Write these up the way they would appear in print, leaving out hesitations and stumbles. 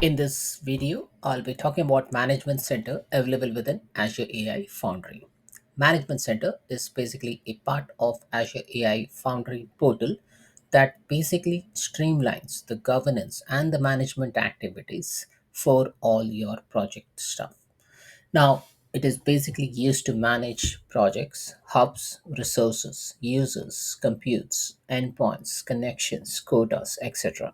In this video, I'll be talking about Management Center available within Azure AI Foundry. Management Center is basically a part of Azure AI Foundry portal that basically streamlines the governance and the management activities for all your project stuff. Now, it is basically used to manage projects, hubs, resources, users, computes, endpoints, connections, quotas, etc.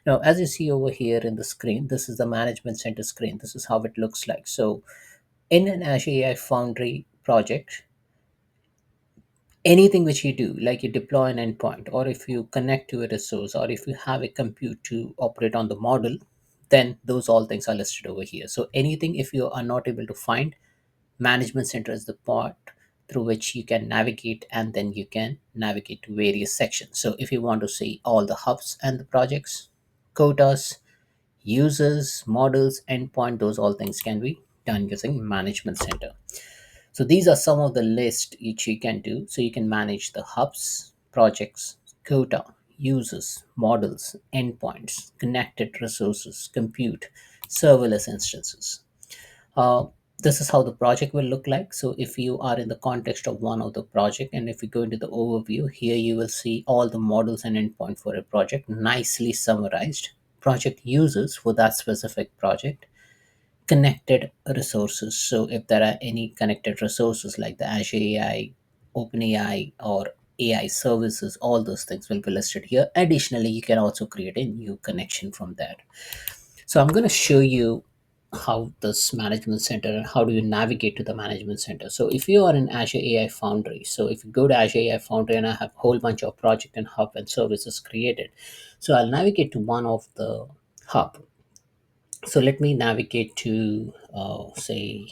Now, as you see over here in the screen, this is the management center screen. This is how it looks like. So, in an Azure AI Foundry project, anything which you do, like you deploy an endpoint, or if you connect to a resource, or if you have a compute to operate on the model, then those all things are listed over here. So, anything if you are not able to find, management center is the part through which you can navigate, and then you can navigate to various sections. So if you want to see all the hubs and the projects, quotas, users, models, endpoint, those all things can be done using management center. So these are some of the list which you can do. So you can manage the hubs, projects, quota, users, models, endpoints, connected resources, compute, serverless instances. uh, this is how the project will look like. So if you are in the context of one of the project, and if you go into the overview here, you will see all the models and endpoint for a project nicely summarized, project users for that specific project, connected resources. So if there are any connected resources like the Azure AI, OpenAI, or AI services, all those things will be listed here. Additionally, you can also create a new connection from there. So I'm going to show you how this management center and how do you navigate to the management center. So if you are in Azure AI Foundry, so if you go to Azure AI Foundry, and I have a whole bunch of project and hub and services created. So I'll navigate to one of the hub. So let me navigate to say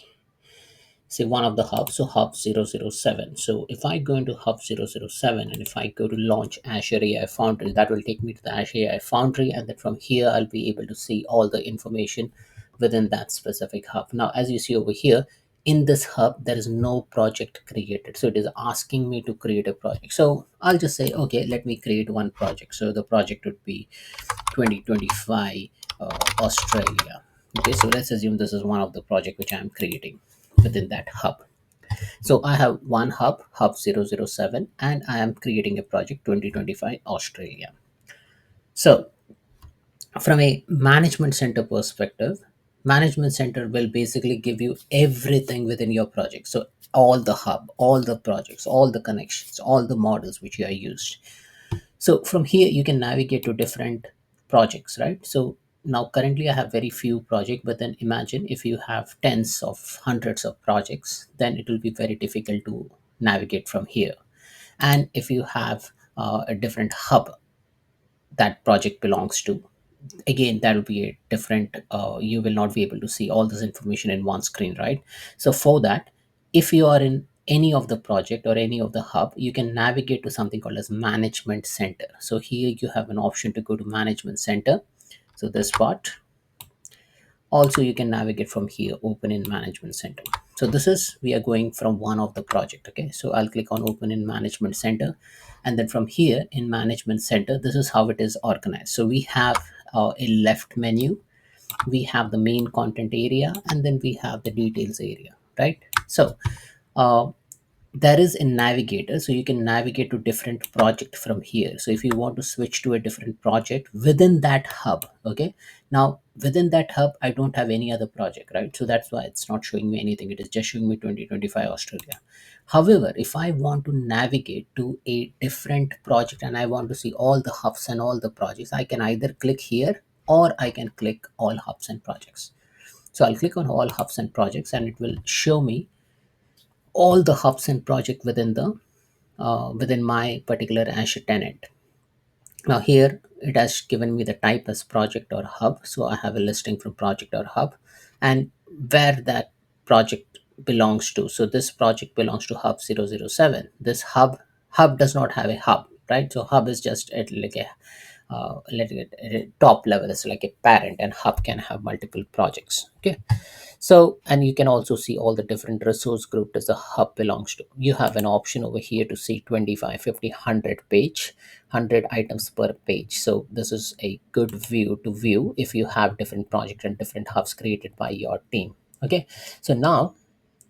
one of the hubs, so hub 007. So if I go into hub 007, and if I go to launch Azure AI Foundry, that will take me to the Azure AI Foundry, and then from here I'll be able to see all the information within that specific hub. Now as you see over here, in this hub there is no project created, so it is asking me to create a project. So I'll just say, okay, let me create one project. So the project would be 2025 Australia. Okay, so let's assume this is one of the project which I'm creating within that hub. So I have one hub, hub 007, and I am creating a project 2025 Australia. So from a management center perspective, management center will basically give you everything within your project. So all the hub, all the projects, all the connections, all the models which you are used. So from here you can navigate to different projects, right? So now currently I have very few projects, but then imagine if you have tens of hundreds of projects, then it will be very difficult to navigate from here. And if you have a different hub that project belongs to, again that will be a different, you will not be able to see all this information in one screen, right? So for that, if you are in any of the project or any of the hub, you can navigate to something called as management center. So here you have an option to go to management center. So this part, also you can navigate from here, open in management center. So this is, we are going from one of the project. Okay, so I'll click on open in management center, and then from here in management center, this is how it is organized. So we have a left menu, we have the main content area, and then we have the details area, right? So uh, there is a navigator, so you can navigate to different project from here. So if you want to switch to a different project within that hub, okay, now within that hub I don't have any other project, right? So that's why it's not showing me anything, it is just showing me 2025 Australia. However, if I want to navigate to a different project and I want to see all the hubs and all the projects, I can either click here or I can click all hubs and projects. So I'll click on all hubs and projects, and it will show me all the hubs and project within the within my particular Azure tenant. Now here it has given me the type as project or hub. So I have a listing from project or hub, and where that project belongs to. So this project belongs to hub 007. This hub does not have a hub, right? So hub is just like a let it top level is like a parent, and hub can have multiple projects. Okay, so and you can also see all the different resource group that the hub belongs to. You have an option over here to see 25, 50, 100 page, 100 items per page. So this is a good view to view if you have different projects and different hubs created by your team. Okay, so now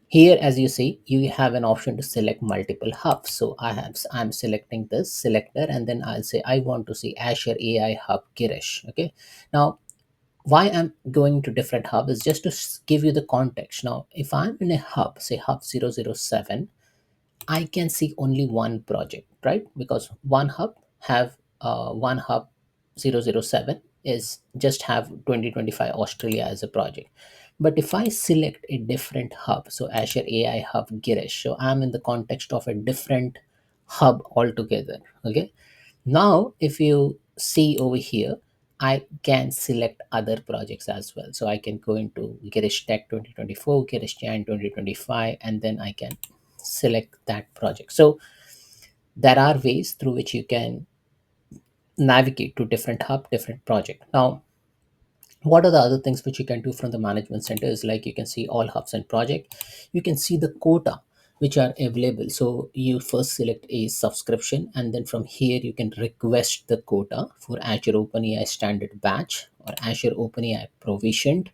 here, as you see, you have an option to select multiple hubs. So I'm selecting this selector, and then I'll say I want to see Azure AI Hub Girish. Okay, now why I'm going to different hub is just to give you the context. Now, if I'm in a hub, say hub 007, I can see only one project, right? Because one hub 007 is just have 2025 Australia as a project. But if I select a different hub, so Azure AI Hub Girish, so I'm in the context of a different hub altogether. Okay. Now, if you see over here, I can select other projects as well. So I can go into Girish Tech 2024, Girish Jan 2025, and then I can select that project. So there are ways through which you can navigate to different hub, different project. Now, what are the other things which you can do from the management center is like you can see all hubs and project. You can see the quota which are available. So you first select a subscription, and then from here you can request the quota for Azure OpenAI standard batch or Azure OpenAI provisioned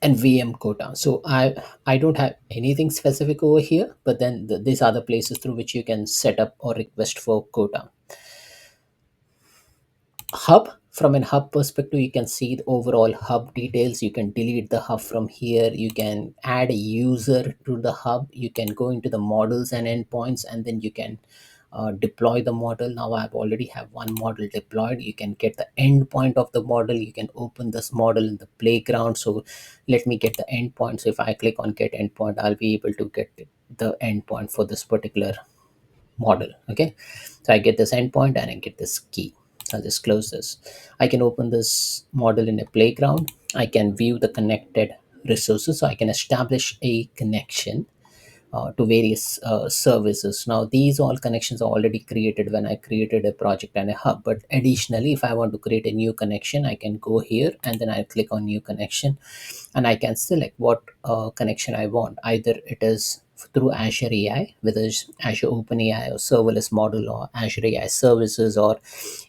and VM quota. So I don't have anything specific over here, but then these are the places through which you can set up or request for quota. Hub, from an hub perspective, you can see the overall hub details. You can delete the hub from here. You can add a user to the hub. You can go into the models and endpoints, and then you can deploy the model. Now I've already have one model deployed. You can get the endpoint of the model. You can open this model in the playground. So let me get the endpoint. So if I click on get endpoint, I'll be able to get the endpoint for this particular model. Okay, so I get this endpoint and I get this key. So I'll just close this. I can open this model in a playground. I can view the connected resources, so I can establish a connection to various services. Now, these all connections are already created when I created a project and a hub. But additionally, if I want to create a new connection, I can go here and then I click on new connection, and I can select what connection I want. Either it is through Azure AI, whether it's Azure OpenAI or serverless model or Azure AI services or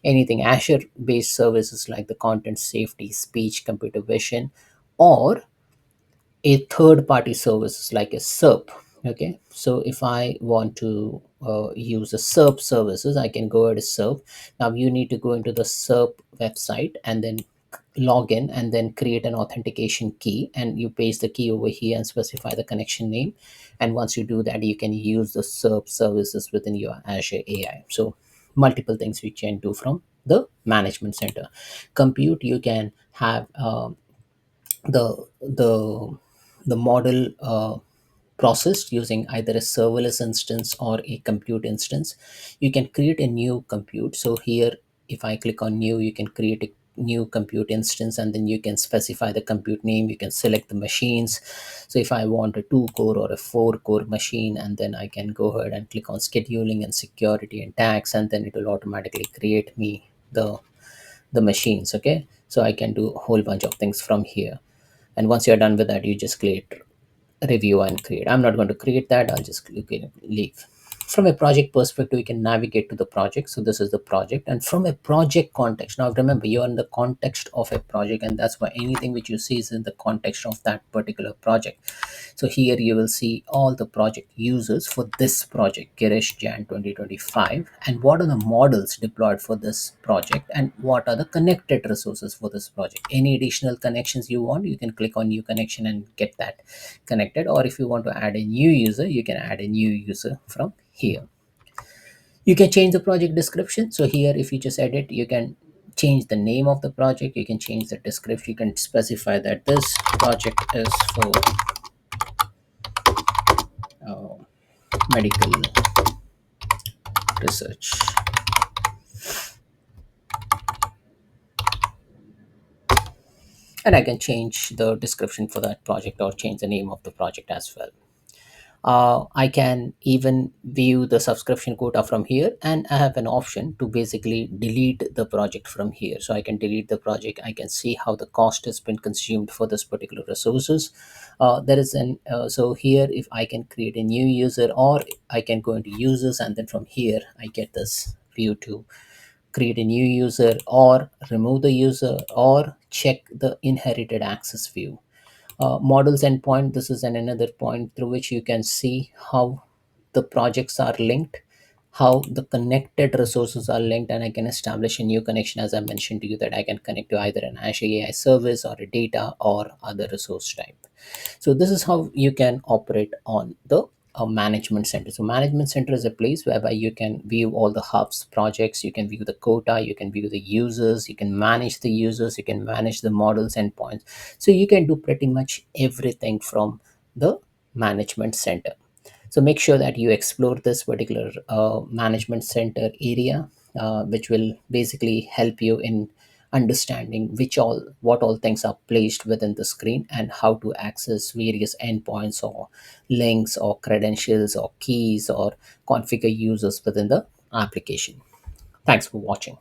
anything Azure based services like the content safety, speech, computer vision, or a third party services like a SERP. Okay, so if I want to use a SERP services, I can go ahead to SERP. Now you need to go into the SERP website and then log in and then create an authentication key, and you paste the key over here and specify the connection name. And once you do that, you can use the SERP services within your Azure AI. So multiple things we can do from the management center. Compute, you can have the the the model processed using either a serverless instance or a compute instance. You can create a new compute. So here, if I click on new, you can create a new compute instance, and then you can specify the compute name. You can select the machines. So if I want a 2 core or a 4 core machine, and then I can go ahead and click on scheduling and security and tax, and then it will automatically create me the machines. Okay, so I can do a whole bunch of things from here. And once you're done with that, you just create review and create. I'm not going to create that. I'll just leave. From a project perspective, we can navigate to the project. So this is the project, and from a project context, now remember you're in the context of a project, and that's why anything which you see is in the context of that particular project. So here you will see all the project users for this project, Girish Jan 2025, and what are the models deployed for this project, and what are the connected resources for this project. Any additional connections you want, you can click on new connection and get that connected. Or if you want to add a new user, you can add a new user from here. You can change the project description. So here, if you just edit, you can change the name of the project. You can change the description. You can specify that this project is for uh, medical research, and I can change the description for that project or change the name of the project as well. I can even view the subscription quota from here, and I have an option to basically delete the project from here. So I can delete the project. I can see how the cost has been consumed for this particular resources. There is an so here if I can create a new user, or I can go into users, and then from here I get this view to create a new user or remove the user or check the inherited access view. Models endpoint, this is another point through which you can see how the projects are linked, how the connected resources are linked, and I can establish a new connection, as I mentioned to you, that I can connect to either an Azure AI service or a data or other resource type. So this is how you can operate on the management center. So management center is a place whereby you can view all the hubs projects, you can view the quota, you can view the users, you can manage the users, you can manage the models endpoints. So you can do pretty much everything from the management center. So make sure that you explore this particular management center area, which will basically help you in understanding which all what all things are placed within the screen and how to access various endpoints or links or credentials or keys or configure users within the application. Thanks for watching.